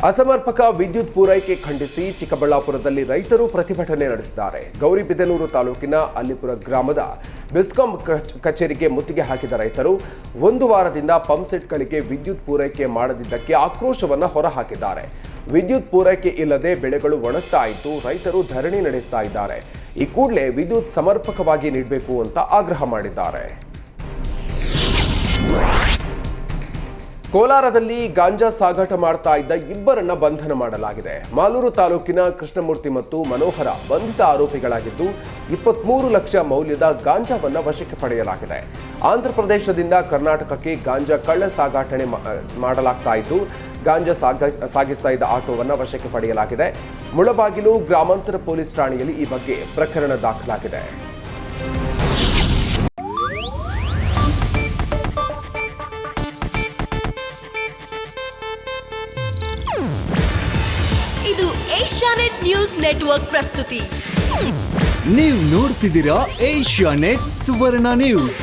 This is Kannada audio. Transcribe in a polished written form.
ಅಸಮರ್ಪಕ ವಿದ್ಯುತ್ ಪೂರೈಕೆ ಖಂಡಿಸಿ ಚಿಕ್ಕಬಳ್ಳಾಪುರದಲ್ಲಿ ರೈತರು ಪ್ರತಿಭಟನೆ ನಡೆಸಿದ್ದಾರೆ. ಗೌರಿಬಿದನೂರು ತಾಲೂಕಿನ ಅಲ್ಲಿಪುರ ಗ್ರಾಮದ ಬೆಸ್ಕಾಂ ಕಚೇರಿಗೆ ಮುತ್ತಿಗೆ ಹಾಕಿದ ರೈತರು ಒಂದು ವಾರದಿಂದ ಪಂಪ್ಸೆಟ್ಗಳಿಗೆ ವಿದ್ಯುತ್ ಪೂರೈಕೆ ಮಾಡದಿದ್ದಕ್ಕೆ ಆಕ್ರೋಶವನ್ನು ಹೊರಹಾಕಿದ್ದಾರೆ. ವಿದ್ಯುತ್ ಪೂರೈಕೆ ಇಲ್ಲದೆ ಬೆಳೆಗಳು ಒಣಗ್ತಾ ಇದ್ದು ರೈತರು ಧರಣಿ ನಡೆಸ್ತಾ ಇದ್ದಾರೆ. ಈ ಕೂಡಲೇ ವಿದ್ಯುತ್ ಸಮರ್ಪಕವಾಗಿ ನೀಡಬೇಕು ಅಂತ ಆಗ್ರಹ ಮಾಡಿದ್ದಾರೆ. ಕೋಲಾರದಲ್ಲಿ ಗಾಂಜಾ ಸಾಗಾಟ ಮಾಡ್ತಾ ಇದ್ದ ಇಬ್ಬರನ್ನ ಬಂಧನ ಮಾಡಲಾಗಿದೆ. ಮಾಲೂರು ತಾಲೂಕಿನ ಕೃಷ್ಣಮೂರ್ತಿ ಮತ್ತು ಮನೋಹರ ಬಂಧಿತ ಆರೋಪಿಗಳಾಗಿದ್ದು 23 ಲಕ್ಷ ಮೌಲ್ಯದ ಗಾಂಜಾವನ್ನ ವಶಕ್ಕೆ ಪಡೆಯಲಾಗಿದೆ. ಆಂಧ್ರಪ್ರದೇಶದಿಂದ ಕರ್ನಾಟಕಕ್ಕೆ ಗಾಂಜಾ ಕಳ್ಳ ಸಾಗಾಟನೆ ಮಾಡಲಾಗ್ತಾ ಇದ್ದು ಗಾಂಜಾ ಸಾಗಿಸ್ತಾ ಇದ್ದ ಆಟೋವನ್ನ ವಶಕ್ಕೆ ಪಡೆಯಲಾಗಿದೆ. ಮುಳಬಾಗಿಲು ಗ್ರಾಮಾಂತರ ಪೊಲೀಸ್ ಠಾಣೆಯಲ್ಲಿ ಈ ಬಗ್ಗೆ ಪ್ರಕರಣ ದಾಖಲಾಗಿದೆ. ಇದು ಏಷ್ಯಾನೆಟ್ ನ್ಯೂಸ್ ನೆಟ್ವರ್ಕ್ ಪ್ರಸ್ತುತಿ. ನೀವು ನೋಡ್ತಿದ್ದೀರಾ ಏಷ್ಯಾನೆಟ್ ಸುವರ್ಣ ನ್ಯೂಸ್.